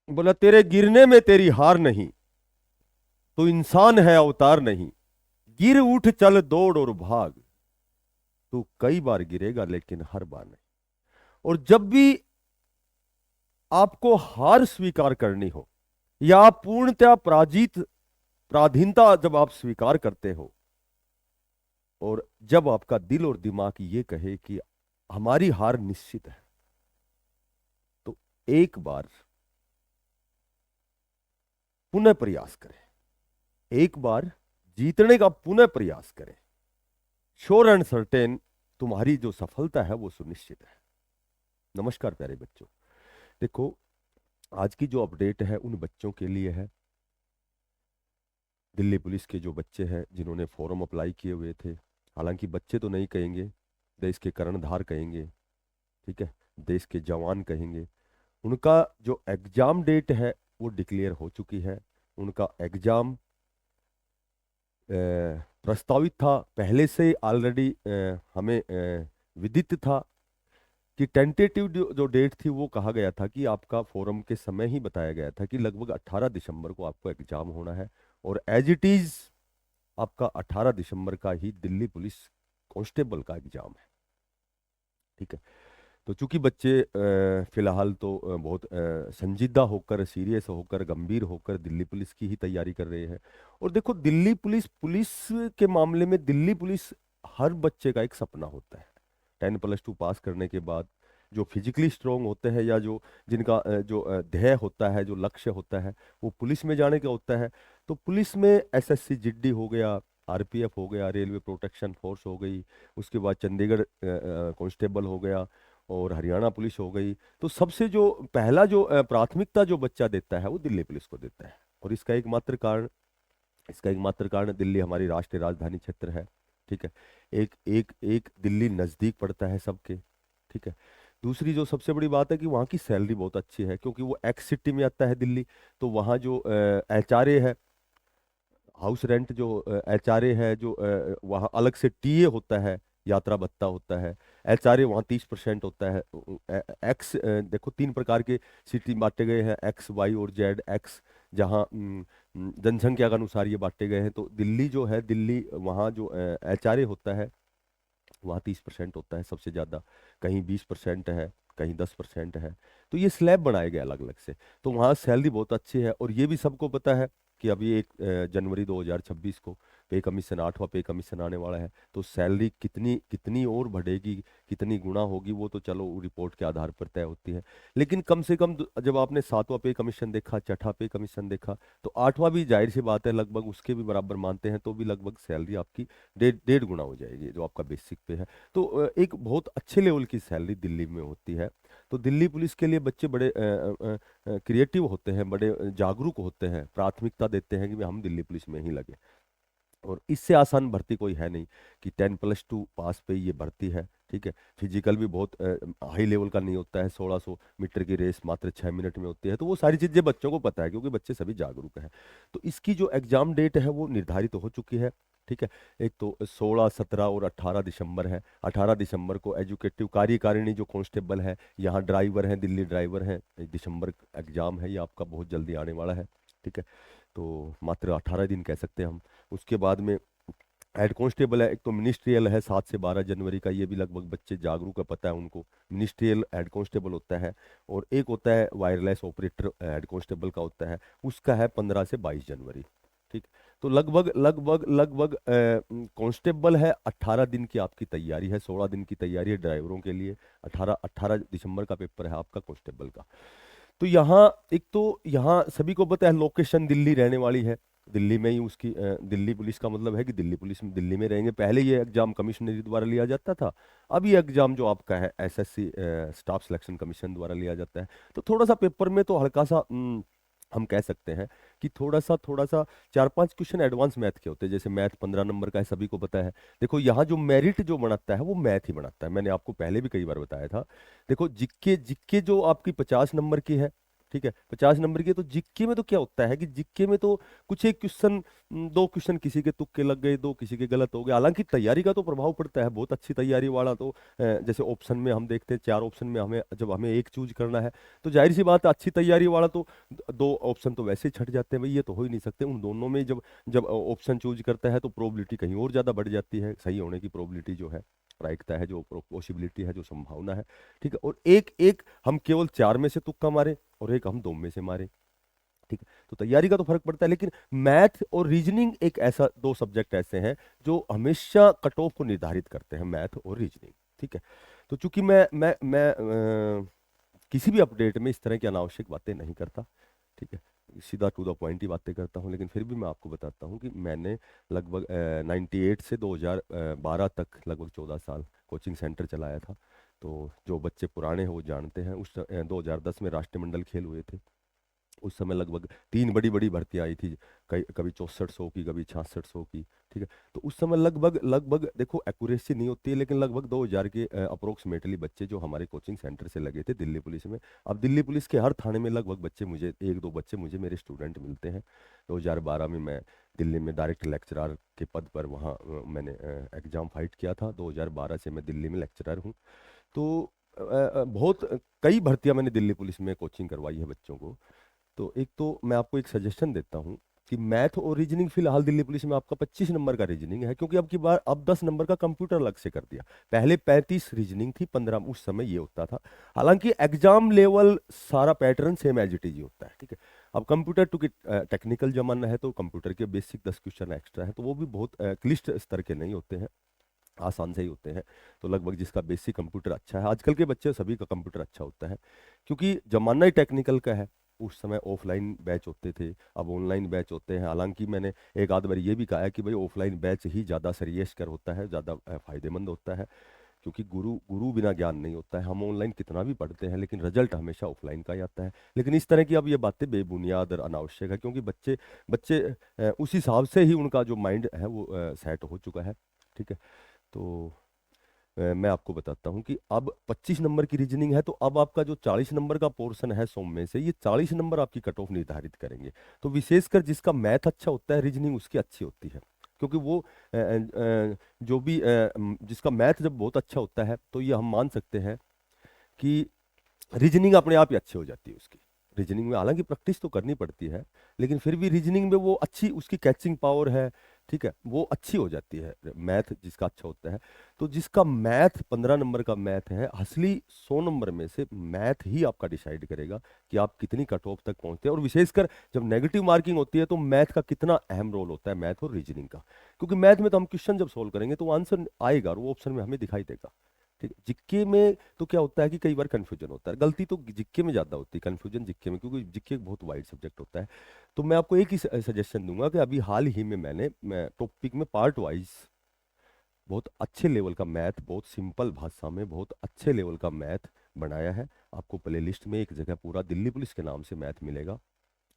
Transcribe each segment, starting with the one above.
बोला तेरे गिरने में तेरी हार नहीं, तो इंसान है अवतार नहीं। गिर उठ चल दौड़ और भाग, तू कई बार गिरेगा लेकिन हर बार नहीं। और जब भी आपको हार स्वीकार करनी हो, या आप पूर्णतया पराधीनता जब आप स्वीकार करते हो, और जब आपका दिल और दिमाग ये कहे कि हमारी हार निश्चित है, तो एक बार पुनः प्रयास करें। एक बार जीतने का पुनः प्रयास करें। श्योर एंड सर्टेन तुम्हारी जो सफलता है वो सुनिश्चित है। नमस्कार प्यारे बच्चों। देखो, आज की जो अपडेट है उन बच्चों के लिए है, दिल्ली पुलिस के जो बच्चे हैं जिन्होंने फॉर्म अप्लाई किए हुए थे। हालांकि बच्चे तो नहीं कहेंगे, देश के कर्णधार कहेंगे, ठीक है, देश के जवान कहेंगे। उनका जो एग्जाम डेट है वो डिक्लेयर हो चुकी है। उनका एग्जाम प्रस्तावित था पहले से, ऑलरेडी हमें विदित था कि टेंटेटिव जो डेट थी वो कहा गया था कि आपका फोरम के समय ही बताया गया था कि लगभग 18 दिसंबर को आपको एग्जाम होना है। और एज इट इज आपका 18 दिसंबर का ही दिल्ली पुलिस कांस्टेबल का एग्जाम है। ठीक है। तो चूंकि बच्चे फिलहाल तो बहुत संजीदा होकर, सीरियस होकर, गंभीर होकर दिल्ली पुलिस की ही तैयारी कर रहे हैं। और देखो, दिल्ली पुलिस पुलिस के मामले में दिल्ली पुलिस हर बच्चे का एक सपना होता है। 10+2 पास करने के बाद जो फिजिकली स्ट्रांग होते हैं, या जो जिनका जो ध्येय होता है, जो लक्ष्य होता है, वो पुलिस में जाने का होता है। तो पुलिस में एसएससी जीडी हो गया, आरपीएफ हो गया, रेलवे प्रोटेक्शन फोर्स हो गई, उसके बाद चंडीगढ़ कांस्टेबल हो गया, और हरियाणा पुलिस हो गई। तो सबसे जो पहला जो प्राथमिकता जो बच्चा देता है वो दिल्ली पुलिस को देता है। और इसका एकमात्र कारण दिल्ली हमारी राष्ट्रीय राजधानी क्षेत्र है। ठीक है। एक एक एक दिल्ली नज़दीक पड़ता है सबके। ठीक है। दूसरी जो सबसे बड़ी बात है कि वहाँ की सैलरी बहुत अच्छी है, क्योंकि वो एक्स सिटी में आता है दिल्ली। तो वहाँ जो एचआरए है, हाउस रेंट जो एचआरए है, जो वहाँ अलग से टीए होता है, यात्रा भत्ता होता है। एचआरए वहाँ 30% होता है। एक्स देखो, 3 प्रकार के सिटी बांटे गए हैं, एक्स, वाई और जेड। एक्स जहाँ जनसंख्या के अनुसार ये बांटे गए हैं। तो दिल्ली जो है, दिल्ली वहाँ जो एचआरए होता है वहाँ 30% होता है सबसे ज़्यादा। कहीं 20% है, कहीं 10% है। तो ये स्लैब बनाए गए अलग अलग से। तो वहाँ सैलरी बहुत अच्छी है। और ये भी सबको पता है कि अभी 1 जनवरी 2026 को पे कमीशन, 8वां पे कमीशन आने वाला है। तो सैलरी कितनी कितनी और बढ़ेगी, कितनी गुना होगी, वो तो चलो रिपोर्ट के आधार पर तय होती है। लेकिन कम से कम जब आपने 7वां पे कमीशन देखा, छठा पे कमीशन देखा, तो 8वां भी जाहिर सी बात है लगभग उसके भी बराबर मानते हैं, तो भी लगभग सैलरी आपकी डेढ़ डेढ़ गुना हो जाएगी जो आपका बेसिक पे है। तो एक बहुत अच्छे लेवल की सैलरी दिल्ली में होती है। तो दिल्ली पुलिस के लिए बच्चे बड़े क्रिएटिव होते हैं, बड़े जागरूक होते हैं, प्राथमिकता देते हैं कि भाई हम दिल्ली पुलिस में ही लगे। और इससे आसान भर्ती कोई है नहीं कि 10+2 पास पे ये भर्ती है। ठीक है। फिजिकल भी बहुत हाई लेवल का नहीं होता है। 1600 मीटर की रेस मात्र 6 मिनट में होती है। तो वो सारी चीज़ें बच्चों को पता है, क्योंकि बच्चे सभी जागरूक हैं। तो इसकी जो एग्जाम डेट है वो निर्धारित हो चुकी है। ठीक है। एक तो 16, 17 और 18 दिसंबर है। 18 दिसंबर को एजुकेटिव कार्यकारिणी जो कांस्टेबल है, यहाँ ड्राइवर हैं, दिल्ली ड्राइवर हैं, दिसंबर एग्जाम है, ये आपका बहुत जल्दी आने वाला है। ठीक है। तो मात्र 18 दिन कह सकते हैं हम। उसके बाद में हेड कांस्टेबल है। एक तो मिनिस्ट्रियल है 7 से 12 जनवरी का, ये भी लगभग बच्चे जागरूक है, पता है उनको। मिनिस्ट्रियल हेड कांस्टेबल होता है। और एक होता है वायरलेस ऑपरेटर हेड कांस्टेबल का होता है, उसका है 15 से 22 जनवरी। ठीक। तो लगभग लगभग लगभग कांस्टेबल है 18 दिन की आपकी तैयारी है, 16 दिन की तैयारी है ड्राइवरों के लिए। 18 दिसंबर का पेपर है आपका कांस्टेबल का। तो यहाँ एक तो यहाँ सभी को पता है लोकेशन दिल्ली रहने वाली है, दिल्ली में ही उसकी दिल्ली पुलिस का मतलब है कि दिल्ली पुलिस में दिल्ली में रहेंगे। पहले ये एग्जाम कमिश्नरी द्वारा लिया जाता था। अब ये एग्जाम जो आपका है एसएससी स्टाफ सिलेक्शन कमीशन द्वारा लिया जाता है। तो थोड़ा सा पेपर में तो हल्का सा हम कह सकते हैं कि थोड़ा सा 4-5 क्वेश्चन एडवांस मैथ के होते हैं। जैसे मैथ 15 नंबर का है, सभी को पता है। देखो, यहाँ जो मेरिट जो बनाता है वो मैथ ही बनाता है, मैंने आपको पहले भी कई बार बताया था। देखो, जिक्के जिक्के जो आपकी 50 नंबर की है, ठीक है, 50 नंबर की है। तो जीके में तो क्या होता है कि जीके में तो कुछ एक क्वेश्चन, दो क्वेश्चन किसी के तुक्के लग गए, दो किसी के गलत हो गए। हालांकि तैयारी का तो प्रभाव पड़ता है, बहुत अच्छी तैयारी वाला तो जैसे ऑप्शन में हम देखते हैं, 4 ऑप्शन में हमें जब हमें एक चूज करना है, तो जाहिर सी बात है अच्छी तैयारी वाला तो 2 ऑप्शन तो वैसे ही छट जाते हैं भाई, ये तो हो ही नहीं सकते। उन दोनों में जब जब ऑप्शन चूज करता है तो प्रोबेबिलिटी कहीं और ज्यादा बढ़ जाती है, सही होने की प्रोबेबिलिटी जो है, प्रायिकता है, जो पॉसिबिलिटी है, जो संभावना है। ठीक है, और एक एक हम केवल 4 में से तुक्का मारे और एक हम 2 में से मारे। ठीक है, तो तैयारी का तो फर्क पड़ता है, लेकिन मैथ और रीजनिंग एक ऐसा, 2 सब्जेक्ट ऐसे हैं जो हमेशा कट ऑफ को निर्धारित करते हैं, मैथ और रीजनिंग। ठीक है, तो चूंकि मैं किसी भी अपडेट में इस तरह की अनावश्यक बातें नहीं करता। ठीक है, सीधा टू द पॉइंट ही बातें करता हूँ, लेकिन फिर भी मैं आपको बताता हूँ कि मैंने लगभग 98 से 2012 तक लगभग 14 साल कोचिंग सेंटर चलाया था। तो जो बच्चे पुराने हैं वो जानते हैं, 2010 में राष्ट्रमंडल खेल हुए थे। उस समय लगभग 3 बड़ी बड़ी भर्तियां आई थी, कभी 6400 की, कभी 6600 की। ठीक है, तो उस समय लगभग लगभग देखो एक्यूरेसी नहीं होती है, लेकिन लगभग 2000 के अप्रोक्सीमेटली बच्चे जो हमारे कोचिंग सेंटर से लगे थे दिल्ली पुलिस में। अब दिल्ली पुलिस के हर थाने में लगभग बच्चे, मुझे एक दो बच्चे मुझे मेरे स्टूडेंट मिलते हैं। 2012 में मैं दिल्ली में डायरेक्ट लेक्चरर के पद पर वहाँ मैंने एग्जाम फाइट किया था। 2012 से मैं दिल्ली में लेक्चरर हूँ। तो बहुत कई भर्तियां मैंने दिल्ली पुलिस में कोचिंग करवाई है बच्चों को। तो एक तो मैं आपको एक सजेशन देता हूँ कि मैथ और रीजनिंग फिलहाल दिल्ली पुलिस में आपका 25 नंबर का रीजनिंग है, क्योंकि अब की बार अब 10 नंबर का कंप्यूटर अलग से कर दिया। पहले 35 रीजनिंग थी, 15 उस समय ये होता था। हालांकि एग्जाम लेवल सारा pattern same as it is ही होता है। ठीक है, अब कंप्यूटर टू टेक्निकल जमाना है, तो कंप्यूटर के बेसिक 10 क्वेश्चन एक्स्ट्रा है, तो वो भी बहुत क्लिष्ट स्तर के नहीं होते हैं, आसान से ही होते हैं। तो लगभग जिसका बेसिक कंप्यूटर अच्छा है, आजकल के बच्चे सभी का कंप्यूटर अच्छा होता है, क्योंकि जमाना ही टेक्निकल का है। उस समय ऑफलाइन बैच होते थे, अब ऑनलाइन बैच होते हैं। हालांकि मैंने एक आध बार ये भी कहा है कि भाई ऑफलाइन बैच ही ज़्यादा श्रेयस्कर होता है, ज़्यादा फायदेमंद होता है, क्योंकि गुरु गुरु बिना ज्ञान नहीं होता है। हम ऑनलाइन कितना भी पढ़ते हैं, लेकिन रिजल्ट हमेशा ऑफलाइन का ही आता है। लेकिन इस तरह की अब ये बातें बेबुनियाद और अनावश्यक है, क्योंकि बच्चे बच्चे उस हिसाब से ही उनका जो माइंड है वो सेट हो चुका है। ठीक है, तो मैं आपको बताता हूँ कि अब 25 नंबर की रीजनिंग है, तो अब आपका जो 40 नंबर का पोर्शन है 100 में से, ये 40 नंबर आपकी कट ऑफ निर्धारित करेंगे। तो विशेषकर जिसका मैथ अच्छा होता है, रीजनिंग उसकी अच्छी होती है, क्योंकि वो जो भी जिसका मैथ जब बहुत अच्छा होता है, तो ये हम मान सकते हैं कि रीजनिंग अपने आप ही अच्छी हो जाती है उसकी। रीजनिंग में हालांकि प्रैक्टिस तो करनी पड़ती है, लेकिन फिर भी रीजनिंग में वो अच्छी, उसकी कैचिंग पावर है। ठीक है, वो अच्छी हो जाती है मैथ जिसका अच्छा होता है। तो जिसका मैथ 15 नंबर का मैथ है, असली 100 नंबर में से मैथ ही आपका डिसाइड करेगा कि आप कितनी कट ऑफ तक पहुंचते हैं। और विशेषकर जब नेगेटिव मार्किंग होती है, तो मैथ का कितना अहम रोल होता है, मैथ और रीजनिंग का। क्योंकि मैथ में तो हम क्वेश्चन जब सोल्व करेंगे तो वो आंसर आएगा और वो ऑप्शन में हमें दिखाई देगा। ठीक है, जिक्के में तो क्या होता है कि कई बार कंफ्यूजन होता है, गलती तो जिक्के में ज्यादा होती है, कंफ्यूजन जिक्के में, क्योंकि जिक्के एक बहुत वाइड सब्जेक्ट होता है। तो मैं आपको एक ही सजेशन दूंगा कि अभी हाल ही में मैं टॉपिक में पार्ट वाइज बहुत अच्छे लेवल का मैथ, बहुत सिंपल भाषा में बहुत अच्छे लेवल का मैथ बनाया है। आपको प्ले लिस्ट में एक जगह पूरा दिल्ली पुलिस के नाम से मैथ मिलेगा।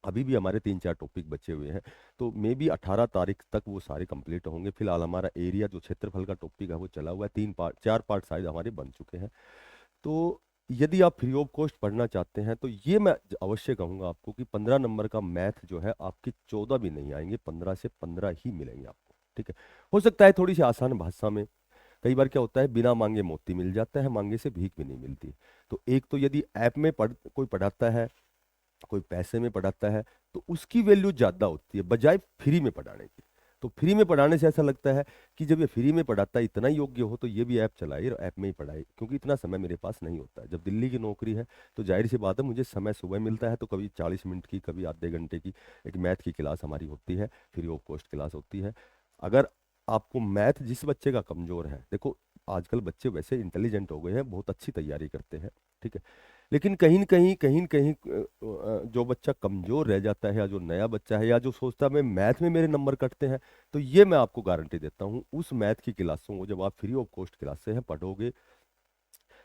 अभी भी हमारे 3 4 टॉपिक बचे हुए हैं, तो मे बी 18 तारीख तक वो सारे कंप्लीट होंगे। फिलहाल हमारा एरिया जो क्षेत्रफल का टॉपिक है वो चला हुआ है, 3 पार्ट 4 पार्ट शायद हमारे बन चुके हैं। तो यदि आप फ्री ऑफ कॉस्ट पढ़ना चाहते हैं, तो ये मैं अवश्य कहूंगा आपको कि 15 नंबर का मैथ जो है आपकी 14 भी नहीं आएंगे, 15 से 15 ही मिलेंगे आपको। ठीक है, हो सकता है थोड़ी सी आसान भाषा में। कई बार क्या होता है, बिना मांगे मोती मिल जाता है, मांगे से भीख भी नहीं मिलती। तो एक तो यदि ऐप में कोई पढ़ाता है, कोई पैसे में पढ़ाता है, तो उसकी वैल्यू ज्यादा होती है बजाय फ्री में पढ़ाने की। तो फ्री में पढ़ाने से ऐसा लगता है कि जब ये फ्री में पढ़ाता है, इतना योग्य हो, तो ये भी ऐप चलाए और ऐप में ही पढ़ाए, क्योंकि इतना समय मेरे पास नहीं होता है। जब दिल्ली की नौकरी है, तो जाहिर सी बात है मुझे समय सुबह मिलता है, तो कभी 40 मिनट की, कभी आधे घंटे की एक मैथ की क्लास हमारी होती है, फ्री ऑफ कॉस्ट क्लास होती है। अगर आपको मैथ, जिस बच्चे का कमजोर है, देखो आजकल बच्चे वैसे इंटेलिजेंट हो गए हैं, बहुत अच्छी तैयारी करते हैं। ठीक है, लेकिन कहीं न कहीं जो बच्चा कमजोर रह जाता है, या जो नया बच्चा है, या जो सोचता है मैं मैथ में मेरे नंबर कटते हैं, तो ये मैं आपको गारंटी देता हूँ, उस मैथ की क्लासों को जब आप फ्री ऑफ कॉस्ट क्लास से हैं पढ़ोगे,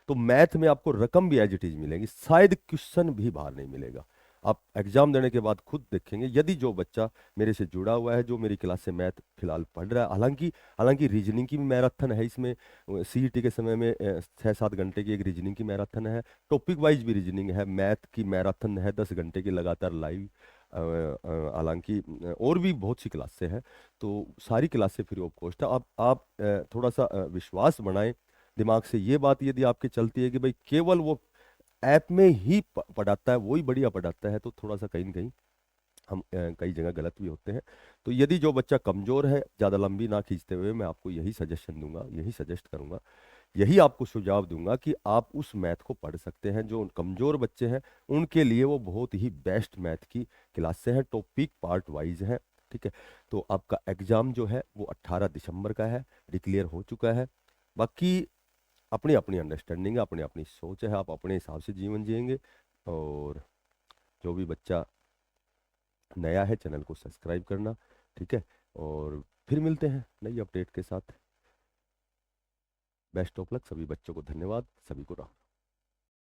तो मैथ में आपको रकम भी एज इट इज मिलेगी, शायद क्वेश्चन भी बाहर नहीं मिलेगा। आप एग्जाम देने के बाद खुद देखेंगे, यदि जो बच्चा मेरे से जुड़ा हुआ है, जो मेरी क्लास से मैथ फिलहाल पढ़ रहा है, हालांकि हालांकि रीजनिंग की भी मैराथन है इसमें, सीईटी के समय में 6-7 घंटे की एक रीजनिंग की मैराथन है, टॉपिक वाइज भी रीजनिंग है, मैथ की मैराथन है 10 घंटे की लगातार लाइव। हालांकि और भी बहुत सी क्लासें हैं, तो सारी क्लासें फ्री ऑफ कॉस्ट है। आप थोड़ा सा विश्वास बनाएं दिमाग से, ये बात यदि आपके चलती है कि भाई केवल वो ऐप में ही पढ़ाता है, वही बढ़िया पढ़ाता है, तो थोड़ा सा कहीं न कहीं हम कई जगह गलत भी होते हैं। तो यदि जो बच्चा कमजोर है, ज़्यादा लंबी ना खींचते हुए मैं आपको यही सजेशन दूंगा, यही सजेस्ट करूंगा, यही आपको सुझाव दूंगा कि आप उस मैथ को पढ़ सकते हैं। जो कमजोर बच्चे हैं उनके लिए वो बहुत ही बेस्ट मैथ की क्लासें हैं, टॉपिक पार्ट वाइज है। ठीक है, तो आपका एग्जाम जो है वो 18 दिसंबर का है, डिक्लेयर हो चुका है। बाकी अपनी अपनी अंडरस्टैंडिंग है, अपनी अपनी सोच है, आप अपने हिसाब से जीवन जिएंगे। और जो भी बच्चा नया है, चैनल को सब्सक्राइब करना। ठीक है, और फिर मिलते हैं नई अपडेट के साथ। बेस्ट ऑफ लक सभी बच्चों को, धन्यवाद सभी को।